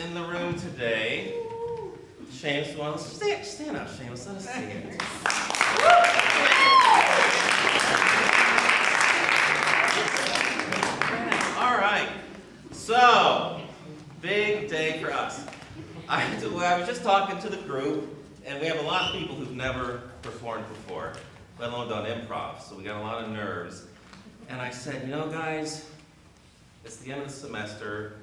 in the room today. Seamus, well, stand up, Seamus, let us see it. All right, so, big day for us. I was just talking to the group, and we have a lot of people who've never performed before, let alone done improv, so we got a lot of nerves. And I said, you know, guys, it's the end of the semester.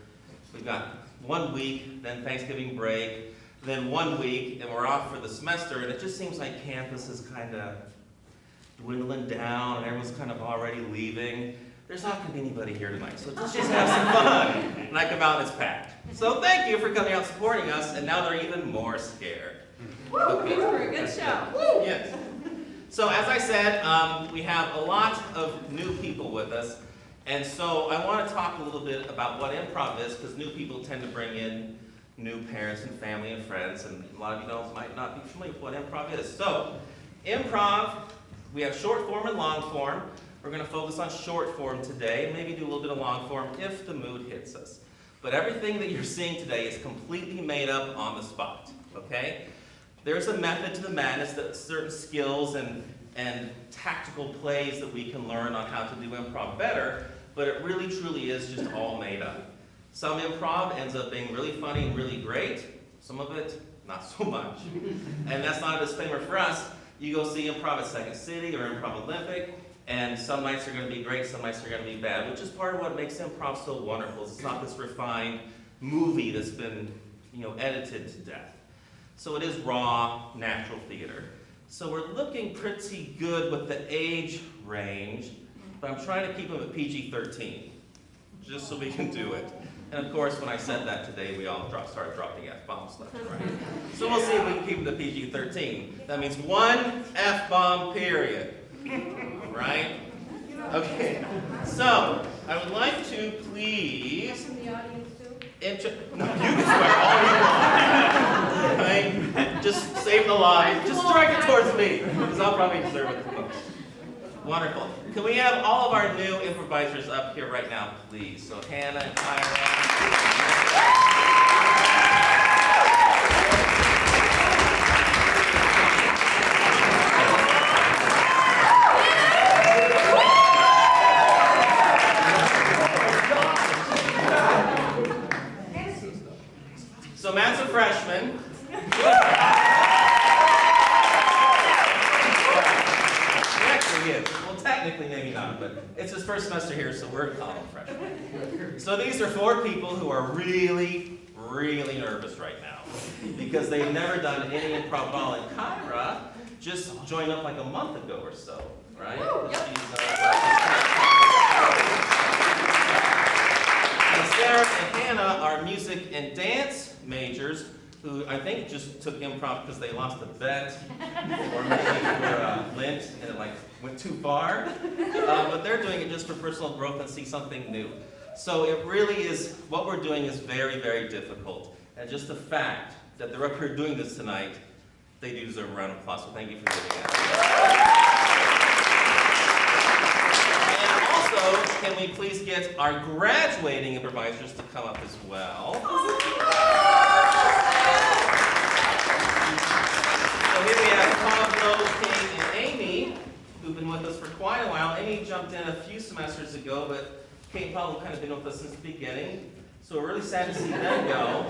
We've got 1 week, then Thanksgiving break, then 1 week, and we're off for the semester, and it just seems like campus is kind of dwindling down, and everyone's kind of already leaving. There's not going to be anybody here tonight, so let's just have some fun. And I come out and it's packed. So thank you for coming out supporting us, and now they're even more scared. Okay. For a good show. Yes. So as I said, we have a lot of new people with us, and so I want to talk a little bit about what improv is, because new people tend to bring in new parents and family and friends, and a lot of you might not be familiar with what improv is. So, improv, we have short form and long form. We're going to focus on short form today, maybe do a little bit of long form if the mood hits us. But everything that you're seeing today is completely made up on the spot, okay? There's a method to the madness, that certain skills and tactical plays that we can learn on how to do improv better, but it really truly is just all made up. Some improv ends up being really funny and really great, some of it not so much. And that's not a disclaimer for us. You go see improv at Second City or Improv Olympic, and some nights are going to be great, some nights are going to be bad, which is part of what makes improv so wonderful. It's not this refined movie that's been, edited to death. So it is raw, natural theater. So we're looking pretty good with the age range, but I'm trying to keep them at PG-13, just so we can do it. And of course, when I said that today, we all started dropping F-bombs left and right. So we'll see if we can keep them to PG-13. That means 1 F-bomb, period. Right? Okay. So, I would like to please... From the audience too? No, you can swear all you want. Right? Just save the line. Just direct it towards me, because I'll probably deserve it the most. Wonderful. Can we have all of our new improvisers up here right now, please? So Hannah and Tyra. So Matt's a freshman. Well, technically maybe not, but it's his first semester here, so we're calling him freshman. So these are 4 people who are really, really nervous right now because they've never done any improv at all. And Kyra just joined up like a month ago or so, right? Yep. And Sarah and Hannah are music and dance majors who I think just took improv because they lost a bet or maybe for Lent and it went too far. But they're doing it just for personal growth and see something new. So it really is, what we're doing is very, very difficult. And just the fact that they're up here doing this tonight, they do deserve a round of applause. So thank you for doing that. And also, can we please get our graduating improvisers to come up as well? So here we have Pablo, Kate, and Amy, who've been with us for quite a while. Amy jumped in a few semesters ago, but Kate and Pablo have kind of been with us since the beginning. So we're really sad to see them go.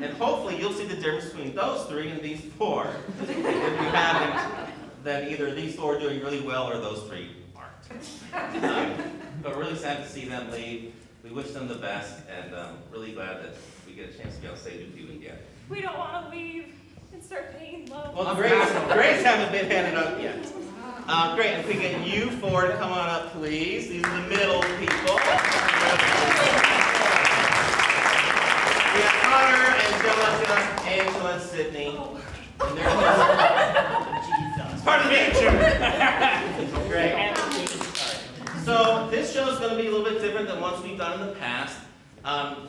And hopefully you'll see the difference between those 3 and these 4. If you haven't, then either these 4 are doing really well or those 3 aren't. But we're really sad to see them leave. We wish them the best, and really glad that we get a chance to be on stage with you again. We don't want to leave and start paying low. Well, grades haven't been handed up yet. Great, if we get you 4 to come on up, please. These are the middle people. We have Connor, Angelica, Angela, and Sydney. And it's part of the nature. Great. So this show is going to be a little bit different than ones we've done in the past,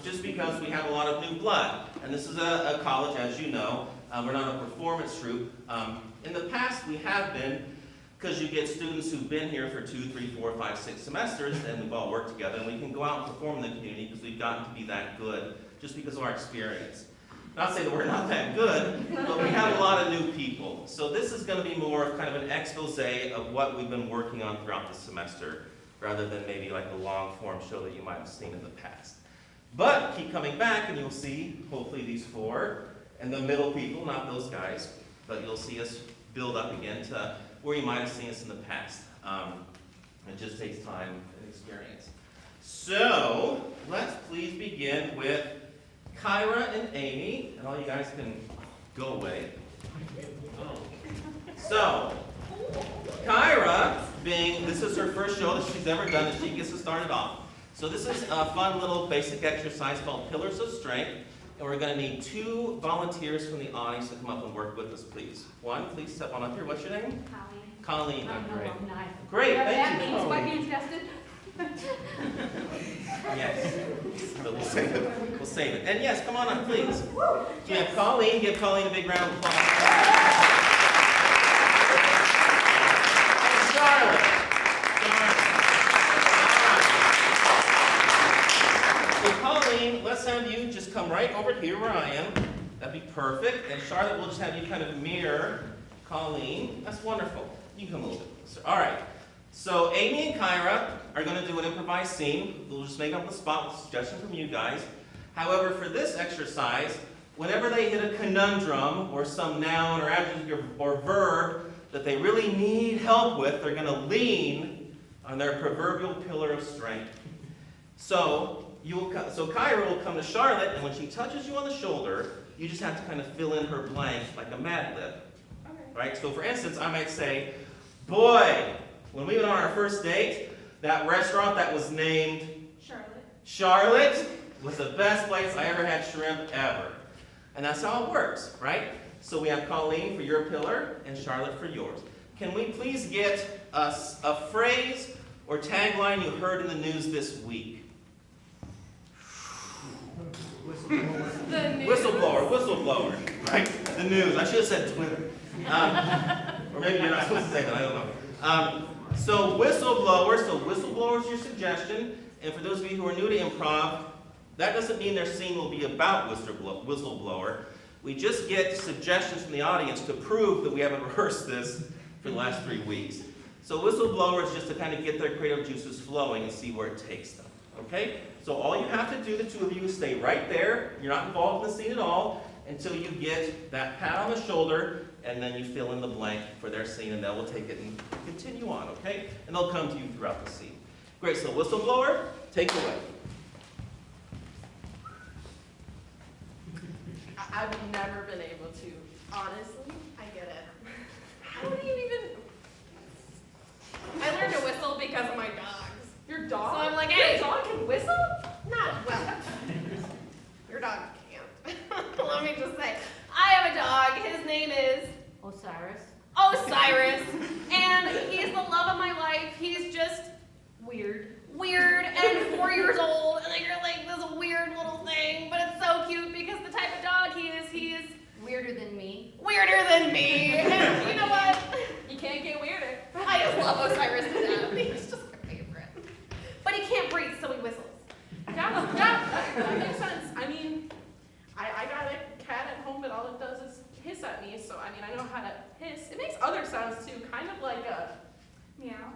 just because we have a lot of new blood. And this is a college, as you know. We're not a performance troupe. In the past, we have been, because you get students who've been here for 2, 3, 4, 5, 6 semesters, and we've all worked together, and we can go out and perform in the community because we've gotten to be that good, just because of our experience. Not saying that we're not that good, but we have a lot of new people. So this is going to be more of kind of an expose of what we've been working on throughout the semester, rather than maybe like a long form show that you might have seen in the past. But keep coming back and you'll see, hopefully, these four, and the middle people, not those guys, but you'll see us build up again to where you might have seen us in the past. It just takes time and experience. So let's please begin with Kyra and Amy, and all you guys can go away. So, Kyra, this is her first show that she's ever done, and she gets us started off. So this is a fun little basic exercise called Pillars of Strength, and we're going to need 2 volunteers from the audience to come up and work with us, please. One, please step on up here. What's your name? Colleen. Great. Great, thank you. Am I being tested? Yes, but we'll save it. We'll save it. And yes, come on up, please. So we have Colleen. Give Colleen a big round of applause. And Charlotte. So Colleen, let's have you just come right over here where I am. That'd be perfect. And Charlotte, we'll just have you kind of mirror Colleen. That's wonderful. You can come a little bit closer. All right. So Amy and Kyra are going to do an improvised scene. We'll just make up on the spot with a suggestion from you guys. However, for this exercise, whenever they hit a conundrum or some noun or adjective or verb that they really need help with, they're going to lean on their proverbial pillar of strength. So Kyra will come to Charlotte, and when she touches you on the shoulder, you just have to kind of fill in her blank like a Mad Lib. Okay. Right? So for instance, I might say, boy, when we went on our first date, that restaurant that was named Charlotte was the best place I ever had shrimp ever. And that's how it works, right? So we have Colleen for your pillar and Charlotte for yours. Can we please get us a phrase or tagline you heard in the news this week? Whistleblower, right? The news. I should have said Twitter. Or maybe you're not supposed to say that, I don't know. So whistleblower is your suggestion. And for those of you who are new to improv, that doesn't mean their scene will be about whistleblower. We just get suggestions from the audience to prove that we haven't rehearsed this for the last 3 weeks. So whistleblower is just to kind of get their creative juices flowing and see where it takes them. Okay? So all you have to do, the 2 of you, is stay right there. You're not involved in the scene at all until you get that pat on the shoulder, and then you fill in the blank for their scene, and they will take it and continue on, okay? And they'll come to you throughout the scene. Great, so whistleblower, take it away. I've never been able to. Honestly, I get it. How do you even... I learned to whistle because of my dogs. Your dog? So I'm like, hey, your dog can whistle? not well. Your dog can't. Let me just say, I have a dog. His name is Osiris, and he's the love of my life. He's just weird, and 4 years old, and you're like this weird little thing, but it's so cute because the type of dog he is weirder than me. And you know what? You can't get weirder. I just love Osiris to death. He's just my favorite. But he can't breathe, so he whistles. Yeah, that makes sense. I mean, I got a cat at home, but all it does is hiss at me, so I mean, I know how to hiss. It makes other sounds too, kind of like a Meow.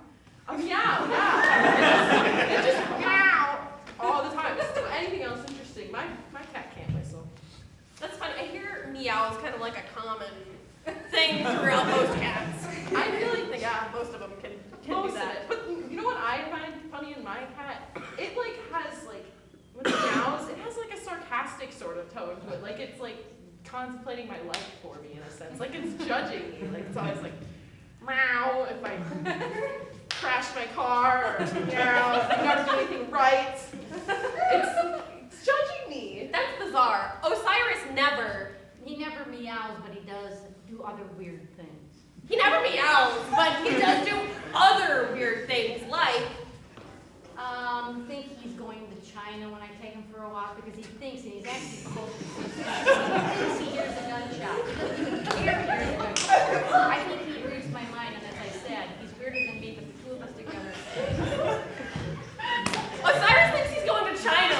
a meow, yeah. It just meow all the time. It doesn't do anything else interesting. My cat can't whistle. That's funny. I hear meow is kind of like a common thing throughout most cats. I feel like Most of them can most do that. of it. But you know what I find funny in my cat? It like has like when it meows, it has like a sarcastic sort of tone to it. Like it's like contemplating my life for me in a sense. Like it's judging me. Like it's always like meow if I crash my car or meow if I never do anything right. It's judging me. That's bizarre. Osiris never. He never meows, but he does do other weird things. He never meows, but he does do other weird things like. Think he's going to China when I take him for a walk because he thinks, and he's actually supposed to he thinks he hears a gunshot. He doesn't even care he hears a gunshot. I think he reads my mind, and as I said, he's weirder than me, but the 2 of us together. Osiris thinks he's going to China.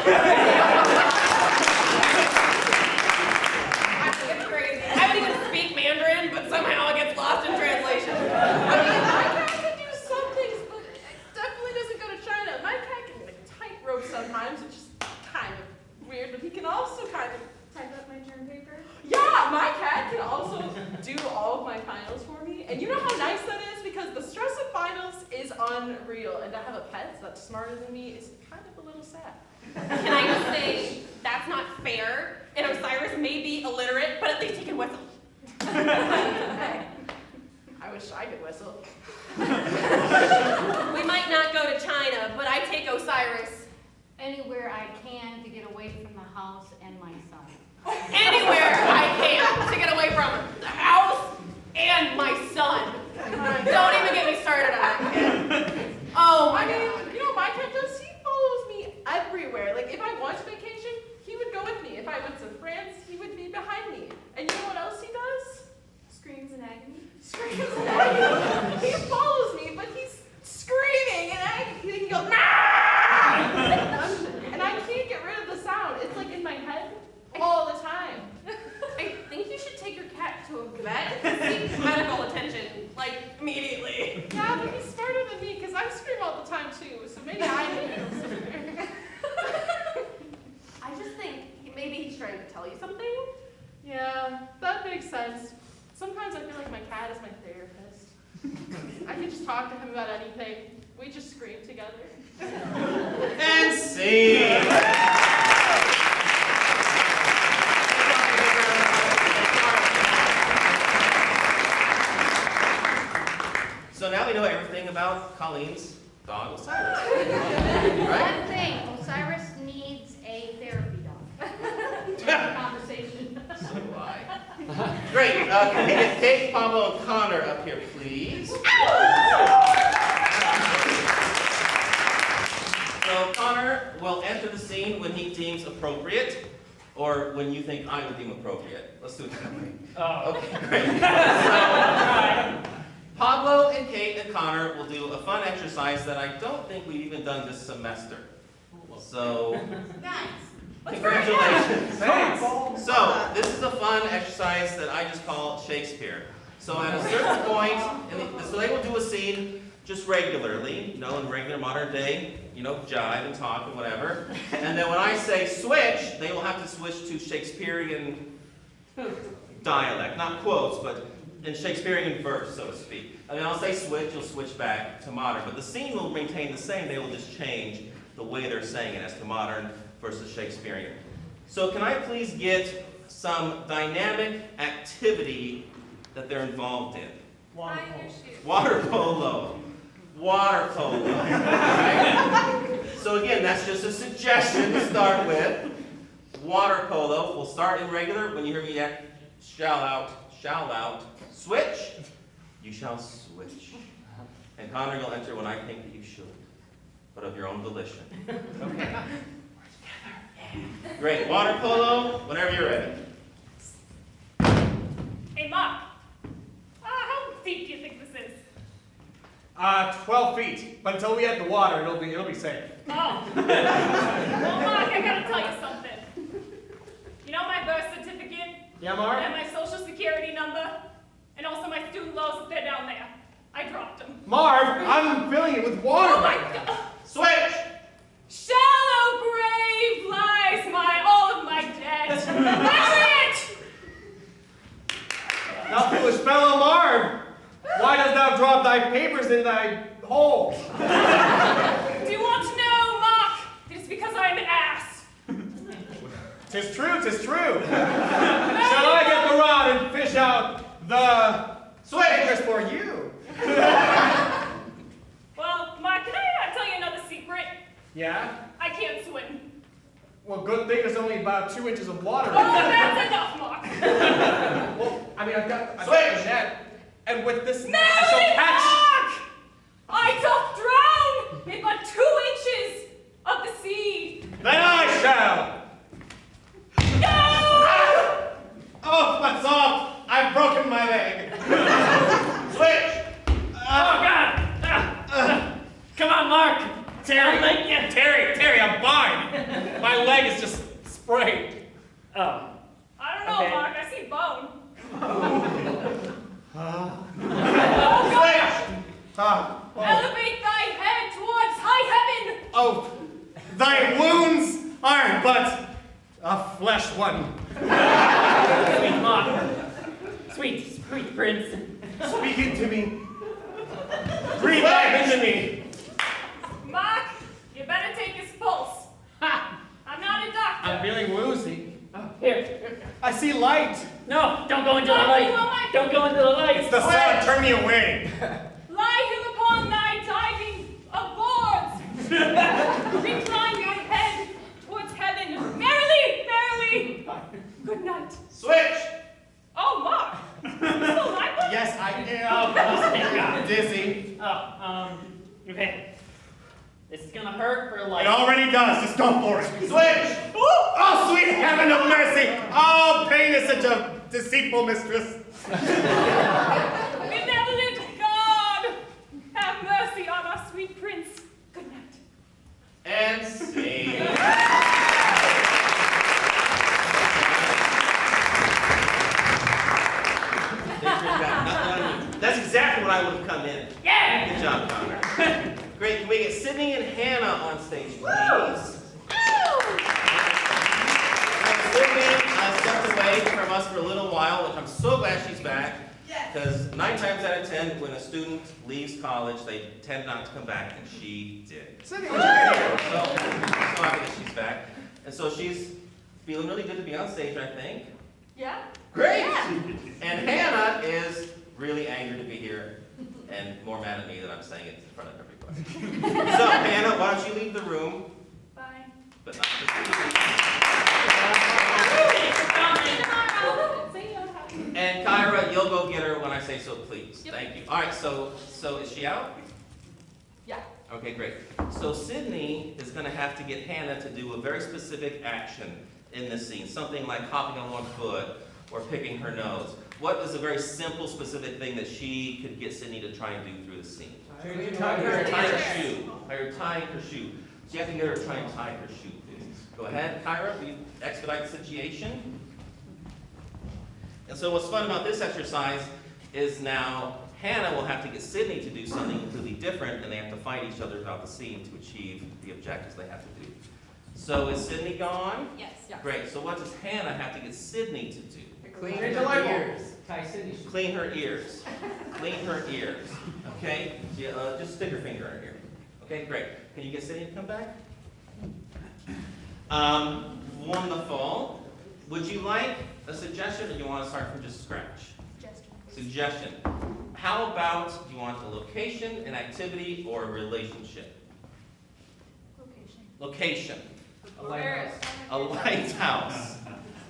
and you know how nice that is? Because the stress of finals is unreal, and to have a pet that's smarter than me is kind of a little sad. Can I just say, that's not fair, and Osiris may be illiterate, but at least he can whistle. Hey, I wish I could whistle. We might not go to China, but I take Osiris Anywhere I can to get away from the house and my son. anywhere I can to get away from the house and my son. Don't even get me started on it. Oh my God. You know, my cat does, he follows me everywhere. Like, if I want to vacation, he would go with me. If I went to France, he would be behind me. And you know what else he does? Screams in agony. Screams in agony. He follows me, but he's screaming in agony. He goes, and I can't get rid of the sound. It's like in my head all the time. I think you should take your cat to a vet and seek medical attention, like, immediately. Yeah, but he's smarter than me because I scream all the time too. So maybe I need him somewhere. I just think maybe he's trying to tell you something. Yeah, that makes sense. Sometimes I feel like my cat is my therapist. I can just talk to him about anything. We just scream together. And scene. So now we know everything about Colleen's dog, Osiris. Right? One thing, Osiris needs a therapy dog. Conversation. So do I. Great. Can we get Kate, Pablo, and Connor up here, please? So Connor will enter the scene when he deems appropriate, or when you think I would deem appropriate. Let's do it that way. Okay, great. So, Pablo and Kate and Connor will do a fun exercise that I don't think we've even done this semester. So, congratulations. Thanks. So, this is a fun exercise that I just call Shakespeare. So at a certain point, so they will do a scene just regularly, in regular modern day, jive and talk and whatever. And then when I say switch, they will have to switch to Shakespearean dialect, not quotes, but in Shakespearean verse, so to speak. And then I'll say switch, you'll switch back to modern. But the scene will maintain the same, they will just change the way they're saying it as to modern versus Shakespearean. So can I please get some dynamic activity that they're involved in? Water polo. Water polo. Right? So again, that's just a suggestion to start with. Water polo. We'll start in regular. When you hear me shall out, switch, you shall switch. And Connor, you'll enter when I think that you should, but of your own volition. Okay? Great. Water polo, whenever you're ready. Hey, Mark. How deep do you think this is? 12 feet. But until we hit the water, it'll be safe. Oh. Well, Mark, I gotta tell you something. You know my birth certificate? Yeah, Mark? And my social security number? And also my student loans, they're down there. I dropped them. Marv, I'm filling it with water. Oh my God. Switch! Shallow grave lies all of my debt. That's it! Thou foolish fellow Marv, why dost thou drop thy papers in thy hole? Do you want to know, Mark? It is because I'm an ass. 'Tis true, 'tis true. Shall I get the rod and fish out the papers for you? Well, Mark, can I tell you another secret? Yeah? I can't swim. Well, good thing there's only about 2 inches of water. Oh, that's enough, Mark. Well, I mean, I've got the net, and with this net I shall Mark! catch. I doth drown in but 2 inches of the sea. Then I shall. No! Oh, that's off. I've broken my leg. Switch! Oh, God! Come on, Mark! Terry! Yeah, Terry, I'm fine. My leg is just sprayed. Oh. I don't know, Okay. Mark. I see bone. Switch! Elevate thy head towards high heaven. Oh, thy wounds are but a flesh one. Sweet Mark. Sweet prince. Speaking to me. Breathe life into me. Mark, you better take his pulse. Ha! I'm not a doctor. I'm feeling woozy. Oh, here. I see light. No, don't go into the Don't light. you want my- Don't go into the light. It's the sun. Turn me away. Lie him upon thy diving of boards. Recline your head towards heaven. Merrily, merrily. Good night. Switch! Oh, Mark. So my book? Yes, I Oh, thank am. God. Dizzy. Oh, okay. This is gonna hurt for like. It already does. Just go for it. Switch! Oh, sweet heaven of mercy. Oh, pain is such a deceitful mistress. Benevolent God, have mercy on our sweet prince. Good night. And scene. That's exactly what I would have come in. Yeah! Good job, Connor. Great. Can we get Sydney and Hannah on stage, please? Sydney stepped away from us for a little while, which I'm so glad she's back. Because 9 times out of 10, when a student leaves college, they tend not to come back, and she did. Sydney, what you got here? So happy that she's back. And so she's feeling really good to be on stage, I think. Yeah? Great! Yeah. And Hannah is really angry to be here and more mad at me that I'm saying it in front of everybody. So, Hannah, why don't you leave the room, Bye. but not this See you. And Kyra, you'll go get her when I say so, please. Yep. Thank you. All right, so is she out? Yeah. Okay, great. So Sydney is going to have to get Hannah to do a very specific action in this scene, something like hopping on one foot or picking her nose. What is a very simple, specific thing that she could get Sydney to try and do through the scene? Tying her shoe. Or tying her shoe. So you have to get her to try and tie her shoe, please. Go ahead, Kyra, will you expedite the situation? And so what's fun about this exercise is now Hannah will have to get Sydney to do something completely different, and they have to fight each other throughout the scene to achieve the objectives they have to do. So is Sydney gone? Yes. Great. So what does Hannah have to get Sydney to do? Clean her ears. Clean her ears. Clean her ears. Okay? Just stick her finger in her ear. Okay, great. Can you get Sydney to come back? Wonderful. Would you like a suggestion, or do you want to start from just scratch? Suggestion. How about, do you want a location, an activity, or a relationship? Location. A lighthouse.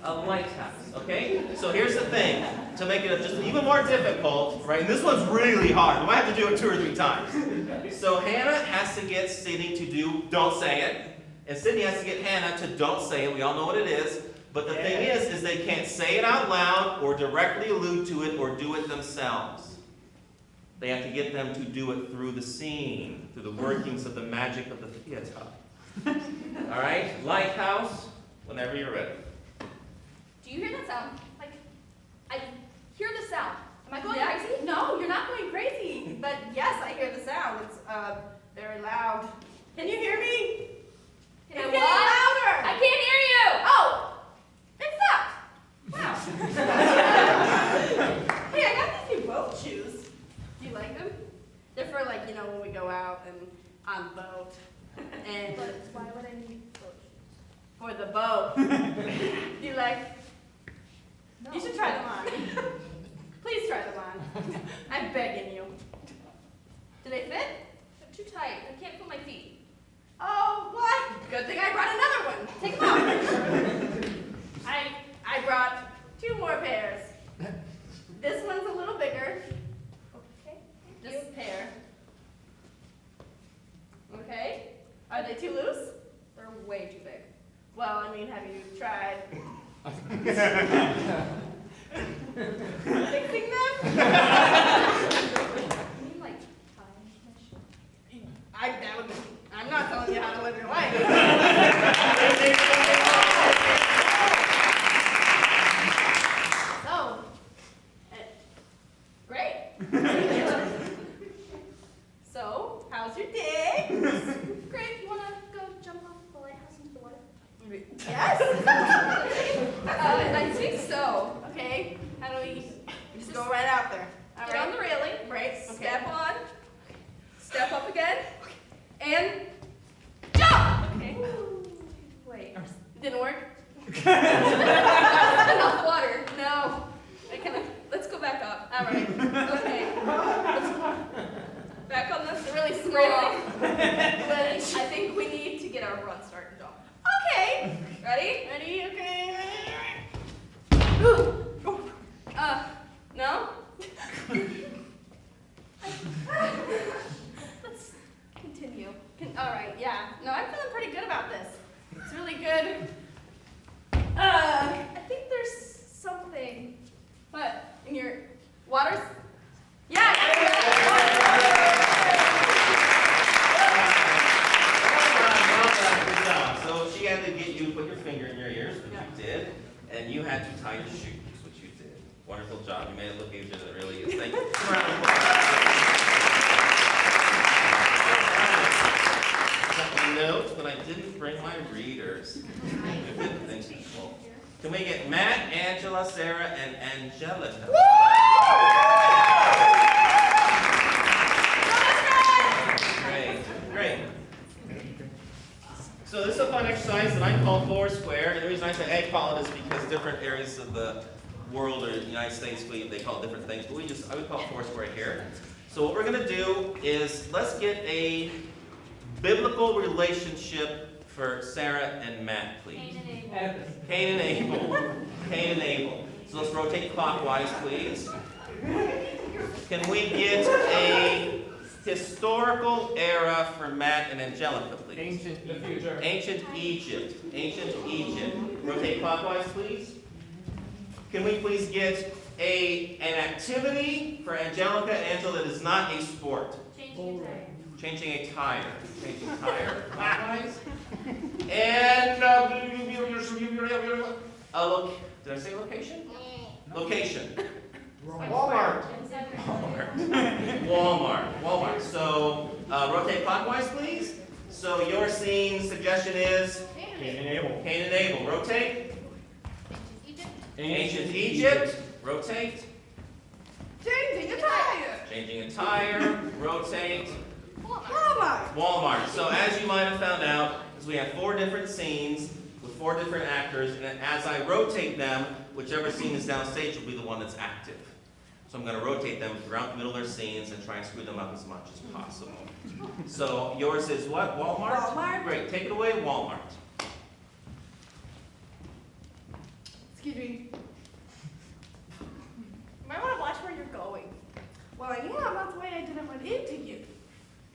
A lighthouse, okay? So here's the thing, to make it just even more difficult, right? And this one's really hard. We might have to do it 2 or 3 times. So Hannah has to get Sydney to do don't say it, and Sydney has to get Hannah to don't say it. We all know what it is. But the thing is they can't say it out loud or directly allude to it or do it themselves. They have to get them to do it through the scene, through the workings of the magic of the theater. All right? Lighthouse, whenever you're ready. Do you hear that sound? Like, I hear the sound. Am I going Yeah. crazy? No, you're not going crazy. But yes, I hear the sound. It's very loud. Can you hear me? Can I It's what? getting louder. I can't hear you. Oh, It stopped. Wow. Hey, I got these new boat shoes. Do you like them? They're for like, when we go out and on the boat. And but why would I need boat for the boat. Do you like? shoes? You should try them on. Please try them on. I'm begging you. Do they fit? They're too tight. I can't feel my feet. Oh, what? Good thing I brought another one. Take them out. I brought 2 more pairs. This one's a little bigger. Okay. This pair. Okay. Are they too loose? They're way too big. Well, I mean, have you tried fixing them? You mean like tying my shoe? I'm not telling you how to live your life. So, great. So, how's your day? Great. You wanna go jump off the lighthouse into the water? Yes. I think so. Okay. How do we just go right out there? All Get on right. the railing, right? Step on. Step up again. And jump! Okay. Wait. Didn't work? Enough water. No. Let's go back up. All right. Okay. Back on this really small ledge. I think we need to get our run started off. Okay. Ready? Ready? Okay. No? Let's continue. All right, yeah. No, I'm feeling pretty good about this. It's really good. I think there's something. What? In your waters? Yeah. Good job. So she had to get you to put your finger in your ears, which you did, and you had to tie your shoes, which you did. Wonderful job. You made it look easier than it really is. Thank you. Round of applause. Note that I didn't bring my readers. Good thinking. Well, can we get Matt, Angela, Sarah, and Angelica? Great, great. So this is a fun exercise that I call Foursquare, and the reason I say I call it is because different areas of the world or the United States, they call it different things, but I would call it Foursquare here. So what we're going to do is let's get a biblical relationship for Sarah and Matt, please. Cain and Abel. Cain and Abel. So let's rotate clockwise, please. Can we get a historical era for Matt and Angelica, please? Ancient, the future. Ancient Egypt. Ancient Egypt. Rotate clockwise, please. Can we please get an activity for Angelica and Angela that is not a sport? Changing a tire. Changing a tire. Clockwise. And did I say location? Location. Walmart. Walmart. So rotate clockwise, please. So your scene suggestion is Cain and Abel. Cain and Abel. Rotate. Ancient Egypt. Rotate. Changing a tire. Changing a tire. Rotate. Walmart. Walmart. So as you might have found out, is we have 4 different scenes with 4 different actors, and as I rotate them, whichever scene is downstage will be the one that's active. So I'm going to rotate them throughout the middle of their scenes and try and screw them up as much as possible. So yours is what? Walmart? Walmart. Great. Take it away, Walmart. Excuse me. You might want to watch where you're going. Well, I am. That's why I didn't run into you.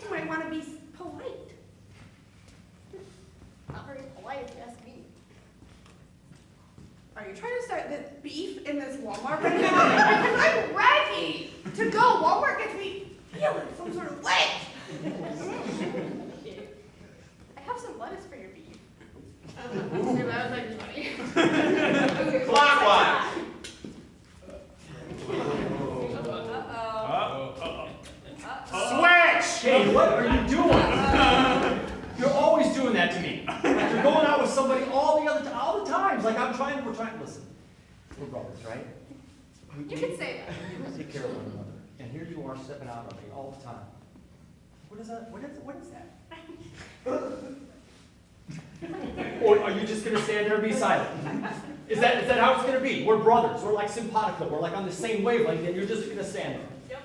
You might want to be polite. Not very polite, if you ask me. Are you trying to start this beef in this Walmart right now? Because I'm ready to go. Walmart gets me feeling some sort of way. I have some lettuce for your beef. That was actually funny. Clockwise. Switch! Hey, what are you doing? You're always doing that to me. You're going out with somebody all the times. Like we're trying, listen, we're brothers, right? You can say that. We take care of one another. And here you are stepping out on me all the time. What is that? What is that? Or are you just going to stand there and be silent? Is that how it's going to be? We're brothers. We're like simpatico. We're like on the same wavelength, and you're just going to stand there. Yep.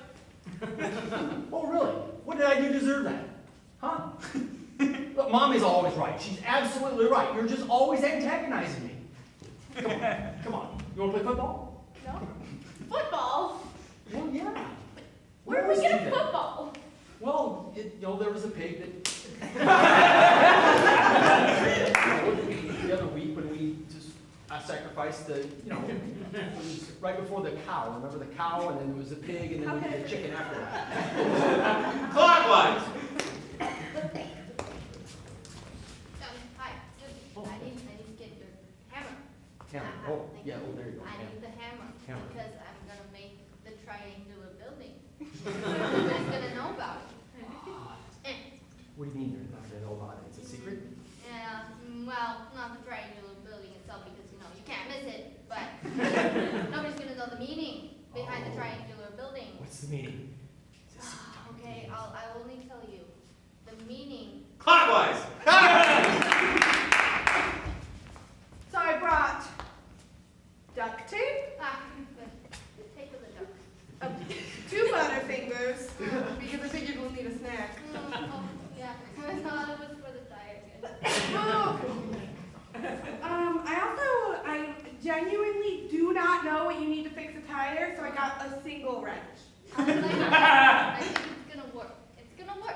Oh, really? What did I do to deserve that? Huh? Look, Mommy's always right. She's absolutely right. You're just always antagonizing me. Come on. You want to play football? No? Football? Well, yeah. Where do we get a football? Well, there was a pig that... the other week when we I sacrificed the, it was right before the cow. Remember the cow, and then there was the pig, and then we did the chicken after that. Clockwise. Hi, I need to get your hammer. Hammer. Oh, yeah. Oh, there you go. I need the hammer, Hammer. because I'm gonna make the triangular building. Nobody's gonna know about it. What do you mean you're not going to know about it? It's a secret? Yeah, well, not the triangular building itself, because you can't miss it, but nobody's gonna know the meaning behind the a triangular building. What's the meaning? Okay, I will only tell you. The meaning. Clockwise. So I brought duct tape, The tape of the duck. 2 Butterfingers, because I figured we'll need a snack. Oh, yeah. I thought it was for the diet. I genuinely do not know what you need to fix a tire, so I got a single wrench. I think it's gonna work. It's gonna work.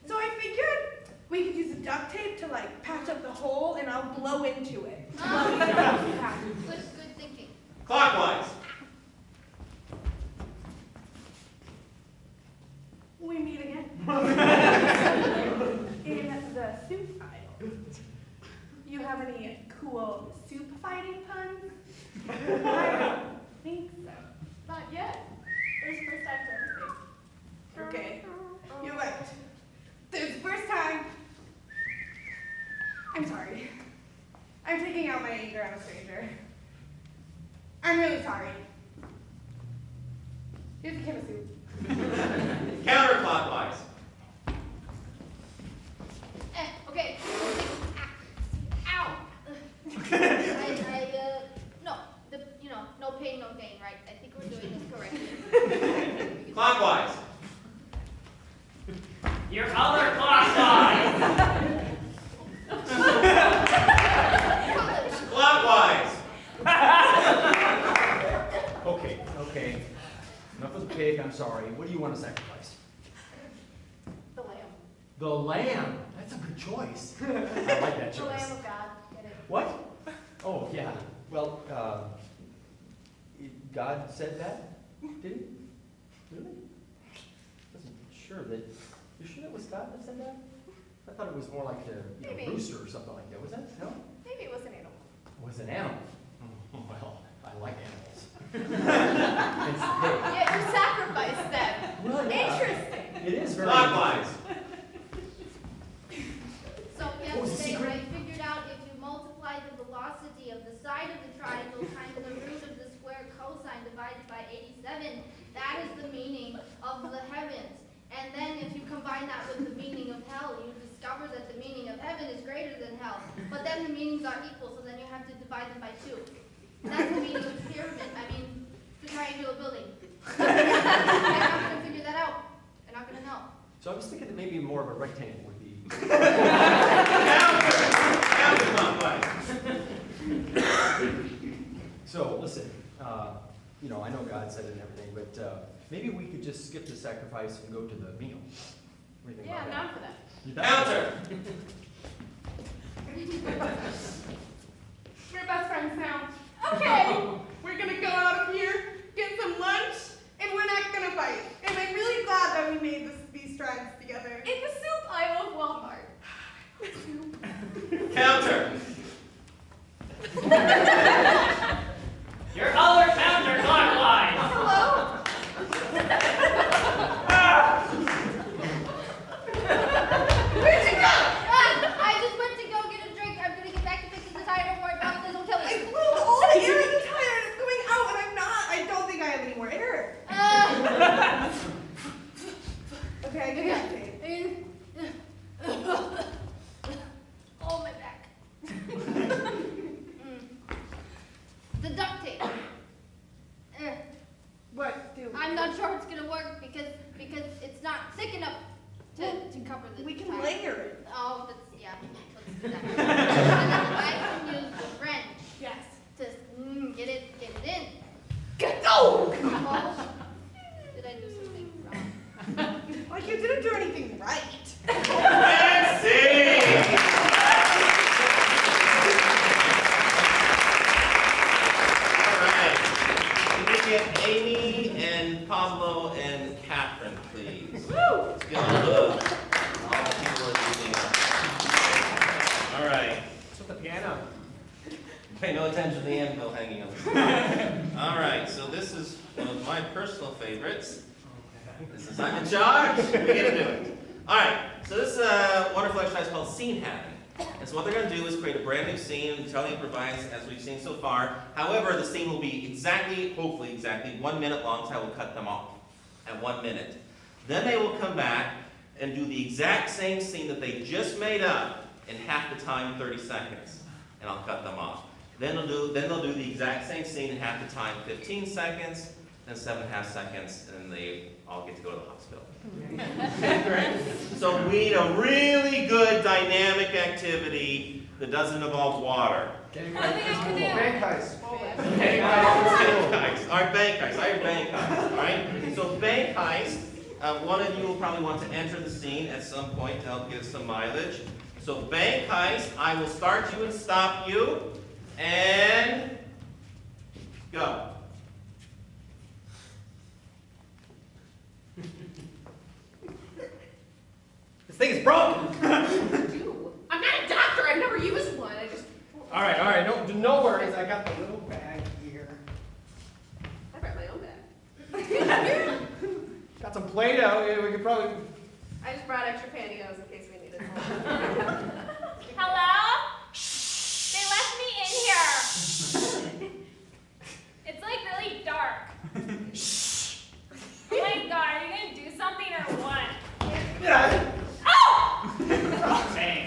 So I figured we could use the duct tape to like patch up the hole, and I'll blow into it. Good thinking. Clockwise. We meet again. In the soup aisle. You have any cool soup fighting puns? I don't think so. Not yet. There's first time for everything. Okay, you're right. There's the first time. I'm sorry. I'm taking out my anger on a stranger. I'm really sorry. Here's a can of soup. Counterclockwise. Okay. Ow. No pain, no gain, right? I think we're doing this correctly. Clockwise. Your other clockwise. Clockwise. Okay. Enough of the pig, I'm sorry. What do you want to sacrifice? The lamb. The lamb. That's a good choice. I like that The choice. Lamb of God. Get it? What? Oh, yeah. Well, God said that? Did he? Really? Wasn't sure that. You sure that was God that said that? I thought it was more like the Maybe. rooster or something like that. Was that? No? Maybe it was an animal. It was an animal. Well, I like animals. It's the pig. Yeah, you sacrificed them. Well, yeah. Interesting. It is very Clockwise. So What was the yesterday secret? I figured out if you multiply the velocity of the side of the triangle times the root of the square cosine divided by 87, that is the meaning of the heavens. And then if you combine that with the meaning of hell, you discover that the meaning of heaven is greater than hell. But then the meanings are equal, so then you have to divide them by 2. That's the meaning of the pyramid. I mean, the triangular building. You're not going to figure that out. You're not going to know. So I was thinking that maybe more of a rectangle would be. Counterclockwise. So listen, I know God said it and everything, but maybe we could just skip the sacrifice and go to the meal. What do you think Yeah, I'm about down for that. that? You down? Counter. We're best friends now. Okay, we're gonna go out of here, get some lunch, and we're not gonna fight. And I'm really glad that we made these strides together. In the soup aisle of Walmart. Counter. Your other counterclockwise. Hello? Where'd you go? I just went to go get a drink. I'm going to get back to fixing the tire. Don't worry about it. Don't kill I me. blew all the air in the tire and it's going out, and I don't think I have any more air. Okay, I give you tape. Oh, my back. The duct tape. What do? I'm not sure it's going to work because it's not thick enough to cover the We can tire. layer it. Oh, let's do that. I can use the wrench Yes. to get it in. Go! Oh, did I do something wrong? Like you didn't do anything right. Fancy. All right. Can we get Amy and Pablo and Catherine, please? Woo! Let's get all the people leading up. All right. What's with the piano? Pay no attention to the anvil hanging on. All right, so this is one of my personal favorites. This is I'm in charge. We get to do it. All right, so this wonderful exercise called scene hacking. And so what they're going to do is create a brand new scene and tell the improvise as we've seen so far. However, the scene will be exactly, hopefully exactly, 1 minute long, so I will cut them off at 1 minute. Then they will come back and do the exact same scene that they just made up in half the time, 30 seconds. And I'll cut them off. Then they'll do the exact same scene in half the time, 15 seconds, then 7.5 seconds, and then they all get to go to the hospital. So we need a really good dynamic activity that doesn't involve water. Bank Bank heist. Bank heist. All right, bank heist. I heard bank heist. All right. So bank heist. One of you will probably want to enter the scene at some point to help give some mileage. So bank heist. I will start you and stop you, and go. This thing is broken. I'm not a doctor. I've never used one. I just. All right. No worries. I got the little bag here. I brought my own bag. Got some Play-Doh. Yeah, we could probably. I just brought extra pantyhose in case we needed more. Hello? They left me in here. It's like really dark. Oh my god, are you gonna do something or what? Yeah. Oh! Dang.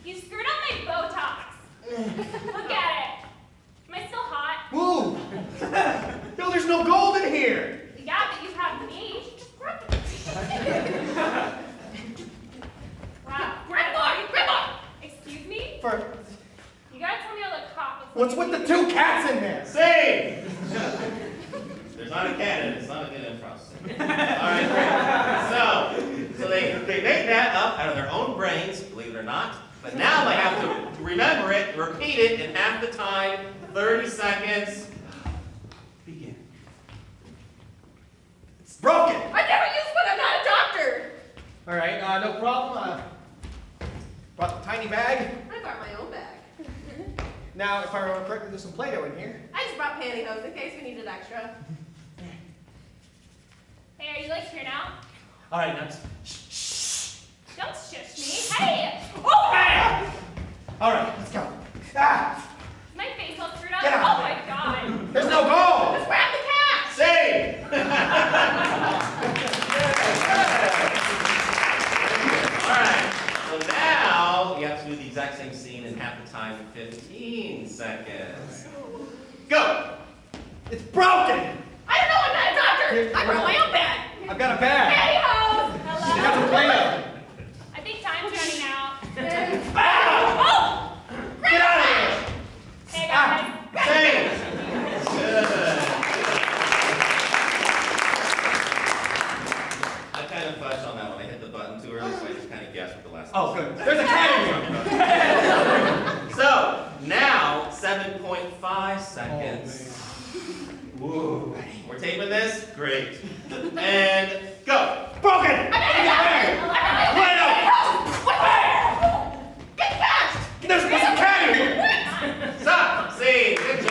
You screwed up my Botox. Look at it. Am I still hot? Move. No, there's no gold in here. Yeah, but you have me. Wow. Grandma! Excuse me? You gotta tell me how the cop before What's with the 2 cats in there? Sing! There's not a cat in it. It's not a good improv scene. All right, great. So they made that up out of their own brains, believe it or not. But now they have to remember it, repeat it in half the time, 30 seconds. Begin. It's broken. I've never used one. I'm not a doctor. All right, no problem. Brought the tiny bag. I brought my own bag. Now, if I remember correctly, there's some Play-Doh in here. I just brought pantyhose in case we needed extra. Hey, are you like here now? All right, now. Don't shush me. Hey! Oh! All right, let's go. Ah! Is my face all screwed up? Get out Oh of my there. god. There's no gold. Let's grab the cat. Sing! All right. So now you have to do the exact same scene in half the time, 15 seconds. Go! It's broken. I don't know. I'm not a doctor. Here, I brought my own bag. I've got a bag. Pantyhose. She got some Play-Doh. I think time's running out. Ah! Oh! Get out of here. Hey guys. Sing! Good. I kind of fudged on that one. I hit the button too early, so I just kind of guessed what the last Oh, one good. There's a cat in here. So, now, 7.5 seconds. Whoa. We're taping this? Great. And go. Broken. Play-Doh. Get fast. There's a cat in here. Stop. See. Good job.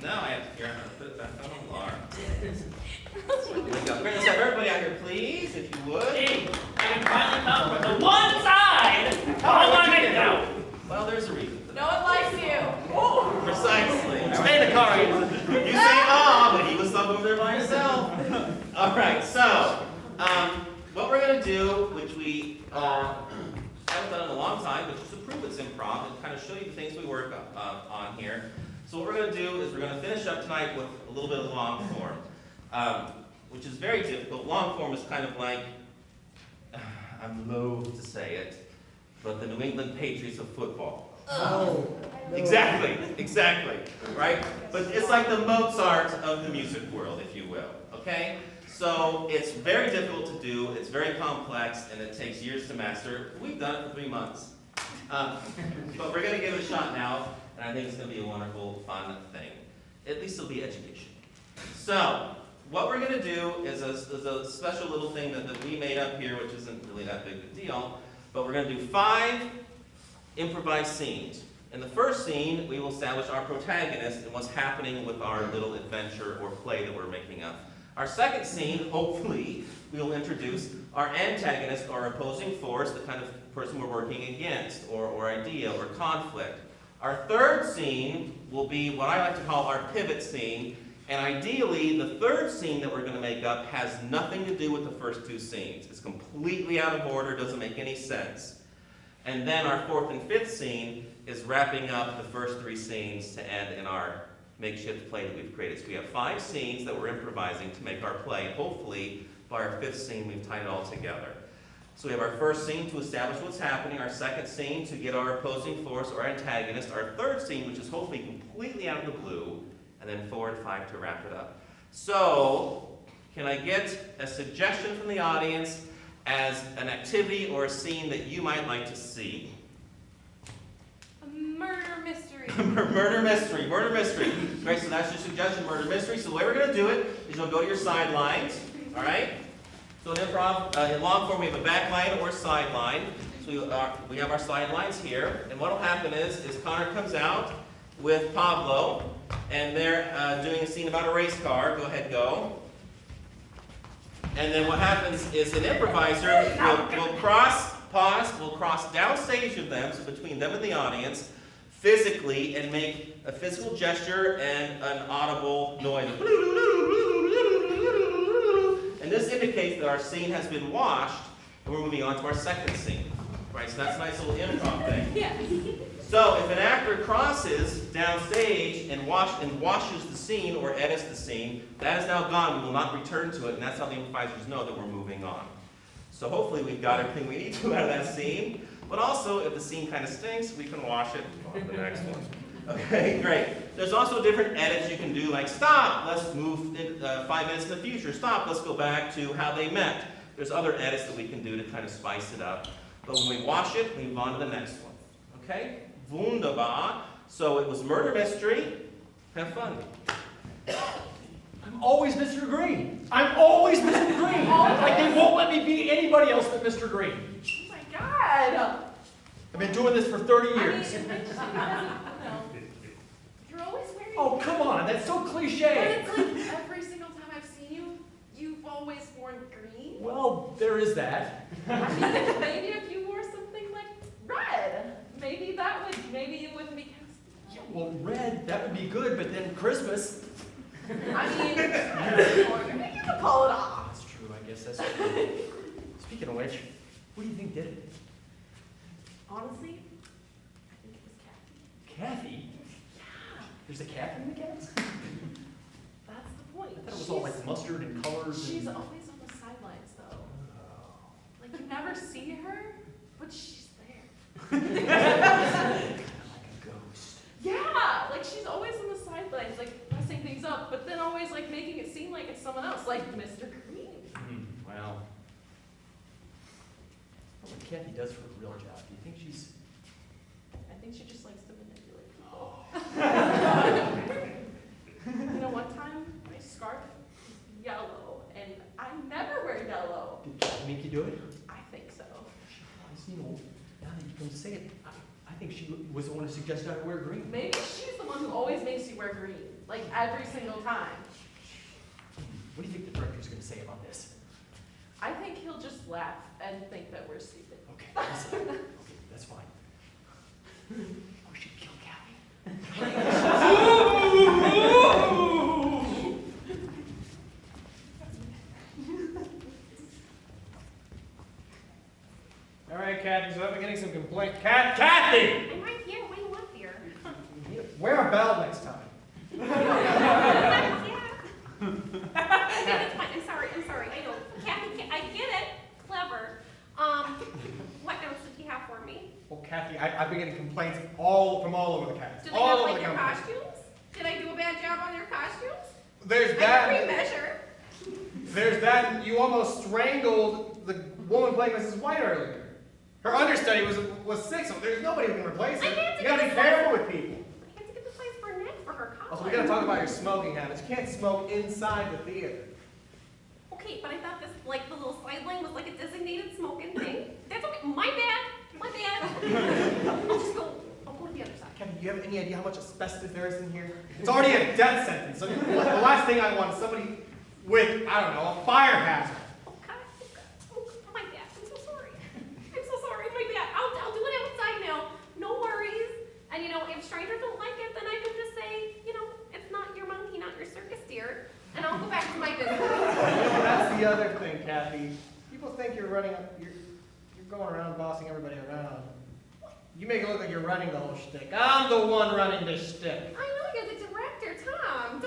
Now I have to figure out how to put it back on the bar. Bring us up. Everybody out here, please, if you would. Hey, I can finally come with the one side. How am I make it out? Well, there's a reason for No that. one likes you. Precisely. Stay in the car. You say but he was stuck over there by himself. All right, so what we're going to do, which we haven't done in a long time, but just to prove it's improv and kind of show you the things we work on here. So what we're going to do is we're going to finish up tonight with a little bit of long form, which is very difficult. Long form is kind of like, I'm loath to say it, but the New England Patriots of football. Oh. Exactly, right? But it's like the Mozart of the music world, if you will, okay? So it's very difficult to do, it's very complex, and it takes years to master. We've done it for 3 months. But we're gonna give it a shot now, and I think it's gonna be a wonderful, fun thing. At least it'll be education. So, what we're gonna do is a special little thing that we made up here, which isn't really that big of a deal, but we're gonna do 5 improvised scenes. In the first scene, we will establish our protagonist and what's happening with our little adventure or play that we're making up. Our second scene, hopefully, we will introduce our antagonist, or opposing force, the kind of person we're working against, or idea, or conflict. Our third scene will be what I like to call our pivot scene, and ideally, the third scene that we're going to make up has nothing to do with the first two scenes. It's completely out of order, doesn't make any sense. And then our fourth and fifth scene is wrapping up the first three scenes to end in our makeshift play that we've created. So we have 5 scenes that we're improvising to make our play, and hopefully by our fifth scene we've tied it all together. So we have our first scene to establish what's happening, our second scene to get our opposing force or antagonist, our third scene, which is hopefully completely out of the blue, and then 4 and 5 to wrap it up. So, can I get a suggestion from the audience as an activity or a scene that you might like to see? A murder mystery. Murder mystery, murder mystery. Great, so that's your suggestion, murder mystery. So the way we're going to do it is you'll go to your sidelines, all right? So in improv, in long form, we have a back line or side line. So we have our sidelines here, and what will happen is Connor comes out with Pablo, and they're doing a scene about a race car. Go ahead, go. And then what happens is an improviser will cross downstage of them, so between them and the audience, physically, and make a physical gesture and an audible noise. And this indicates that our scene has been washed, and we're moving on to our second scene. Right, so that's a nice little improv thing. Yeah. So if an actor crosses downstage and washes the scene or edits the scene, that is now gone. We will not return to it, and that's how the improvisers know that we're moving on. So hopefully we've got everything we need to out of that scene. But also, if the scene kind of stinks, we can wash it on the next one. Okay, great. There's also different edits you can do, like stop, let's move 5 minutes in the future. Stop, let's go back to how they met. There's other edits that we can do to kind of spice it up. But when we wash it, we move on to the next one. Okay? Wunderbar. So it was murder mystery. Have fun. I'm always Mr. Green. I'm always Mr. Green. Like they won't let me be anybody else but Mr. Green. Oh my God. I've been doing this for 30 years. You're always wearing. Oh, come on. That's so But cliche. it's like every single time I've seen you, you've always worn green. Well, there is that. I mean, maybe if you wore something like red, maybe it wouldn't be. Yeah, well, red, that would be good, but then Christmas. I mean, you can pull it off. That's true, I guess that's true. Speaking of which, what do you think did it? Honestly, I think it was Kathy. Kathy? Yeah, There's a Kathy in the cats? that's the point. I thought it was all like mustard and colors. She's and... always on the sidelines, though. Like, you never see her, but she's there. like a ghost. Yeah, like, she's always on the sidelines, like, messing things up, but then always, like, making it seem like it's someone else, like Mr. Green. Well, what Kathy does for a real job, do you think she's... I think she just likes to manipulate people. Oh. You know, one time, my scarf is yellow, and I never wear yellow. Did Kathy make you do it? I think so. You know, now that you can say it, I think she was the one who suggested I wear green. Maybe she's the one who always makes you wear green, like every single time. What do you think the director's going to say about this? I think he'll just laugh and think that we're stupid. Okay, okay, that's fine. Oh, she killed Kathy. All right, Kathy, so I've been getting some complaints. Kathy! I'm right here. What do you want here? Wear a belt next time. Yeah. Okay, that's fine. I'm sorry. I know. Kathy, I get it. Clever. What else did you have for me? Well, Kathy, I've been getting complaints from all over the cast. Do they all not over like the your company. costumes? Did I do a bad job on your costumes? There's I that. can remeasure. There's that. And you almost strangled the woman playing Mrs. White earlier. Her understudy was sick, so there's nobody who can replace I her. had to You gotta be get careful with people. I had to get the place brunette for her Also, college. we gotta talk about your smoking habits. You can't smoke inside the theater. Okay, but I thought this, like, the little sideline was like a designated smoking thing. That's okay. My bad. I'll just go. I'll go to the other side. Kevin, do you have any idea how much asbestos there is in here? It's already a death sentence. So the last thing I want is somebody with, I don't know, a fire hazard. Oh, God. Oh, my bad. I'm so sorry. I'm so sorry. My bad. I'll do it outside now. No worries. And, you know, if strangers don't like it, then I can just say, you know, it's not your monkey, not your circus deer. And I'll go back to my business. You know, that's the other thing, Kathy. People think you're going around bossing everybody around. You make it look like you're running the whole shtick. I'm the one running this shtick. I know you're the director, Tom.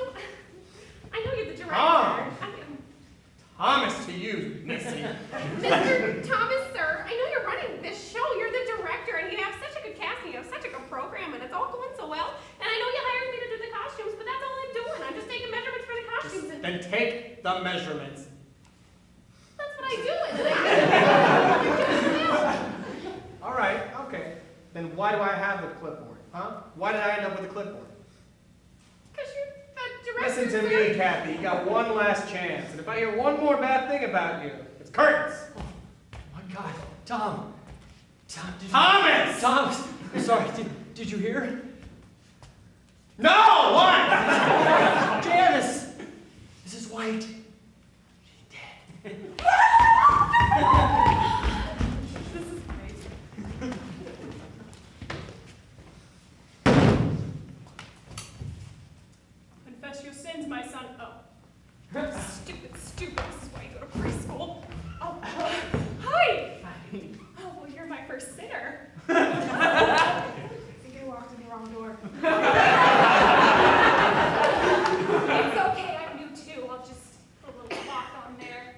I know you're the director. Tom. Thomas to you, Missy. Mr. Thomas, sir, I know you're running this show. You're the director, and you have such a good cast, and you have such a good program, and it's all going so well. And I know you hired me to do the costumes, but that's all I'm doing. I'm just taking measurements for the costumes. And Then take the measurements. that's what I do. And All right, okay. Then why do I have the clipboard, huh? Why did I end up with the clipboard? because you're the director, Listen to sir. me, Kathy. You got one last chance. And if I hear one more bad thing about you, it's curtains. Oh my God, Tom, did you... Thomas! Thomas! I'm sorry, did you hear? No! What? Janice! Mrs. White. She's dead. This is great. Confess your sins, my son. Oh. Stupid. This is why you go to preschool. Oh, hi. Oh, well, you're my first sinner. I think I walked in the wrong door. It's okay, I'm new too. I'll just put a little clock on there.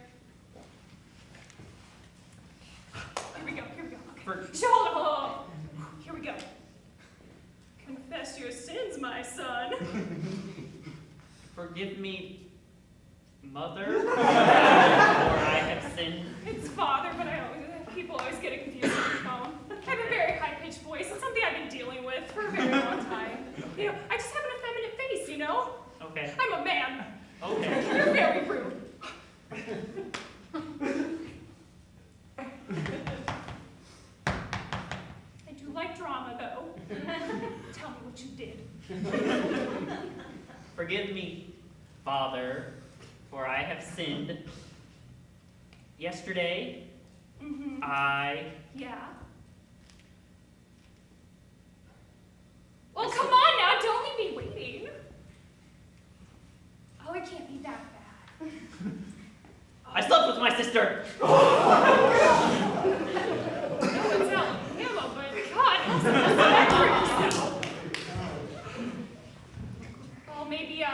Here we go. Okay. Hold on. Here we go. Confess your sins, my son. Forgive me, Mother, for I have sinned. It's Father, but people always get it confused with the phone. I have a very high-pitched voice. It's something I've been dealing with for a very long time. You know, I just have an effeminate face, you know? Okay. I'm a man. Okay. You're very rude. I do like drama, though. Tell me what you did. Forgive me, Father, for I have sinned. Yesterday, Mm-hmm. Yeah. Well, come on now. Don't leave me waiting. Oh, it can't be that bad. I slept with my sister. No, it's not Alabama, but God, that's well, maybe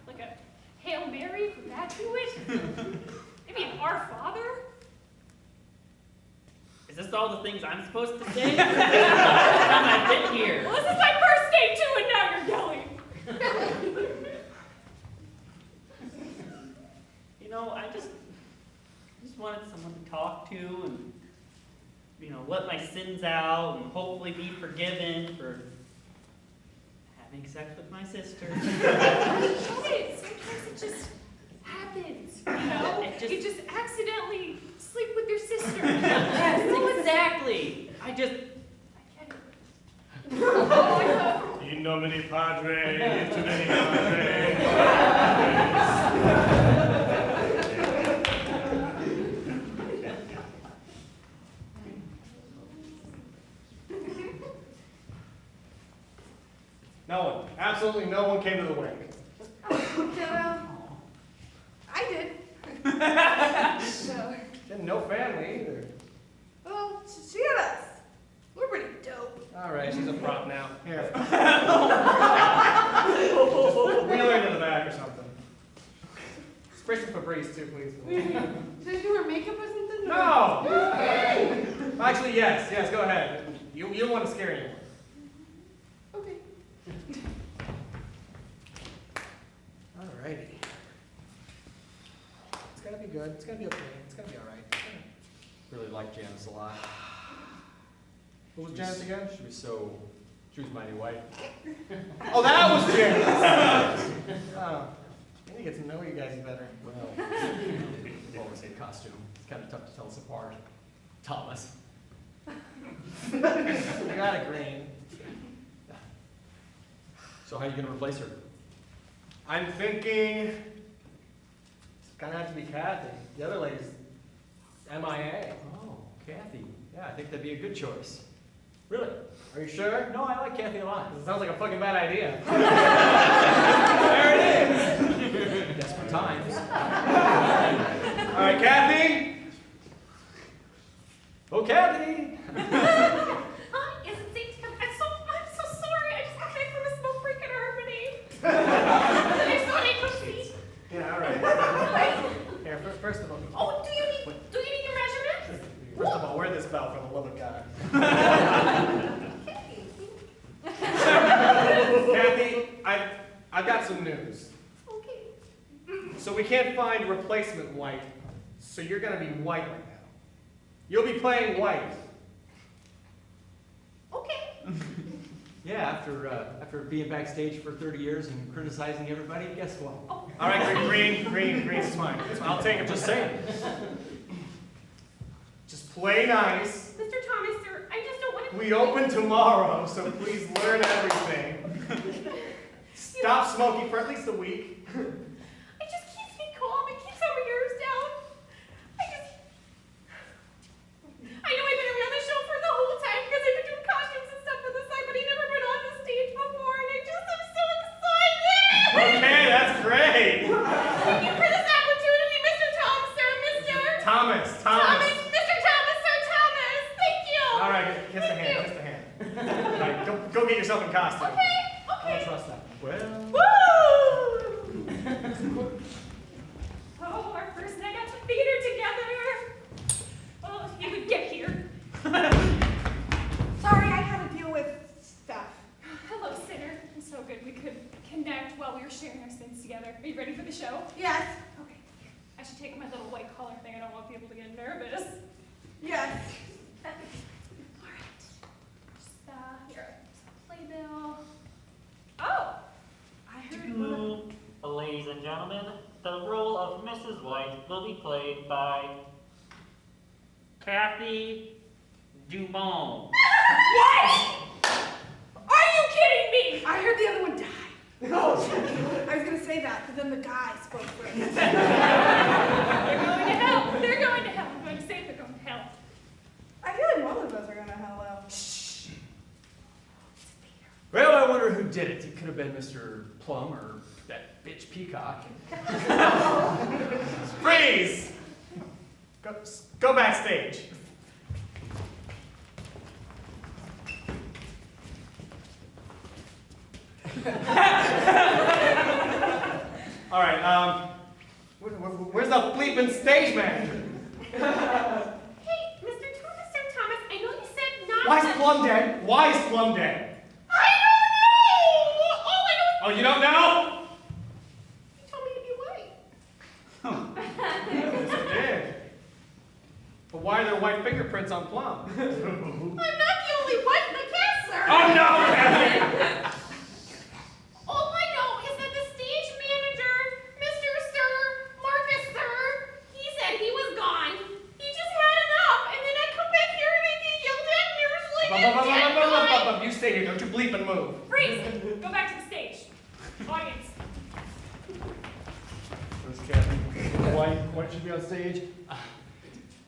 like a Hail Mary, could that do it? Maybe an Our Father? Is this all the things I'm supposed to say? Every time I've been here. Well, this is my first day too, and now you're yelling. You know, I just wanted someone to talk to and, you know, let my sins out and hopefully be forgiven for having sex with my sister. Sometimes it just happens, you know? You just accidentally sleep with your sister. Yes, exactly. I get it. In nomine Padre, et Filii, Padre. No one, absolutely no one came to the wake. I did. So, She had no family either. well, she had us. We're pretty dope. All right, she's a prop now. Here. Just wheel her into the back or something. Spray some Febreze too, please. Should I do her makeup or something? No! Actually, yes, go ahead. You don't want to scare anyone. Okay. Alrighty. It's gotta be good. It's gotta be okay. It's gotta be alright. Really like Janice a lot. What was Janice again? She was mighty white. Oh, that was Janice! Oh, I need to get to know you guys better. Well, always say costume. It's kind of tough to tell us apart. Thomas. You got it, Green. So how are you going to replace her? I'm thinking it's gonna have to be Kathy. The other lady's MIA. Oh, Kathy. Yeah, I think that'd be a good choice. Really? Are you sure? No, I like Kathy a lot. It sounds like a fucking bad idea. There it is. Desperate times. All right, Kathy. Oh, Kathy. Hi, is it safe to come? I'm so sorry. I just got back from a smoke break at Harmony. There's so many cookies. Yeah, all right. Here, first of all. Oh, do you need your measurements? First of all, wear this belt for the love of God. Kathy, I've got some news. Okay. So we can't find replacement white, so you're gonna be white right now. You'll be playing white. Okay. Yeah, after being backstage for 30 years and criticizing everybody, guess what? Oh. All right, green's fine. I'll take it. Just saying. Just play nice. Mr. Thomas, sir, I just don't want to. We open tomorrow, so please learn everything. Stop smoking for at least a week. It just keeps me calm. It keeps our nerves down. I know I've been around the show for the whole time because I've been doing costumes and stuff for the side, but I've never been on the stage before, and I just am so excited. Okay, that's great. Thank you for this opportunity, Mr. Thomas, sir, Mr. Thomas. Mr. Thomas, sir, Thomas. Thank you. All right, kiss the hand, kiss the hand. All right, go get yourself in costume. Okay. I don't trust that. Well. Woo! Oh, our first night at the theater together. Oh, if you could get here. Sorry, I had to deal with stuff. Hello, Sinner. I'm so good we could connect while we were sharing our sins together. Are you ready for the show? Yes, Okay. I should take my little white collar thing. I don't want people to get nervous. yes. All right. Just, here. Playbill. Oh! I heard one of... Ladies and gentlemen, the role of Mrs. White will be played by Kathy Dubuque. What? Are you kidding me? I heard the other one died. No. I was gonna say that, but then the guy spoke first. They're going to hell. They're going to hell. I'm going to say they're going to hell. I feel like one of us are gonna hell though. Well, I wonder who did it. It could have been Mr. Plum or that bitch Peacock. Freeze! Go backstage. All right, where's the bleeping stage manager? Hey, Mr. Thomas, Sir Thomas, I know you said not Why to... is Plum dead? Why is Plum dead? I don't know! All I know Oh, you don't know? is you told me to be white. Yes, I did. But why are there white fingerprints on Plum? I'm not the only white in the cast, sir. Oh no, Kathy! All I know is that the stage manager, Mr. Sir, Marcus Sir, he said he was gone. He just had enough, and then I come back here and I get yelled at and there's like a dead guy. You stay here, don't you bleep and move. Freeze! Go back to the stage. Audience. Where's Kathy? Why should be on stage?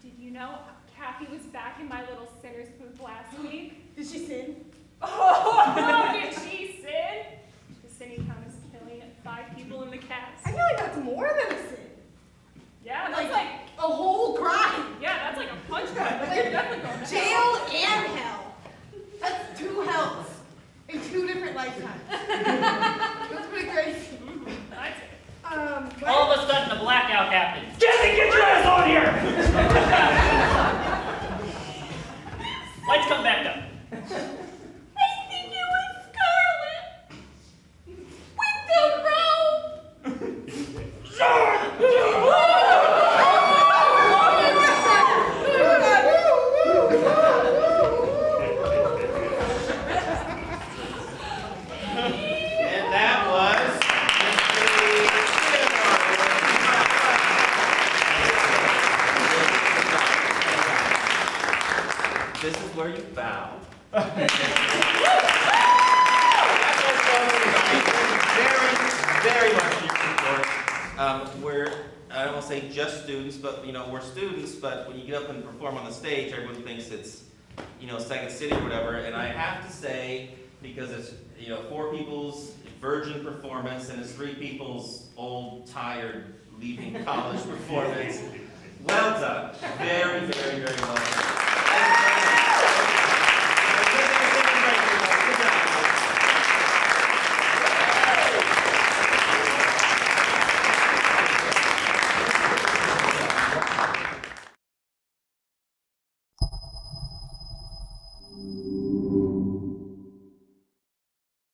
Did you know Kathy was back in my little sinner's booth last week? Did she sin? Oh, did she sin? The sinning count is killing 5 people in the cast. I feel like that's more than a sin. Yeah, that's like, A whole crime. yeah, that's like a punch card. Like, you're definitely going to Jail and hell. That's 2 hells in 2 different lifetimes. That's pretty crazy. That's it. All of a sudden, a blackout happens. Kathy, get your ass on here! Lights come back up. I think it was Scarlet with the robe. And that was This is where you bow. Very, very much we're, I don't want to say just students, but, we're students, but when you get up and perform on the stage, everyone thinks it's, Second City or whatever, and I have to say, because it's, 4 people's virgin performance, and it's 3 people's old, tired, leaving college performance, well done. Very, very, very well done.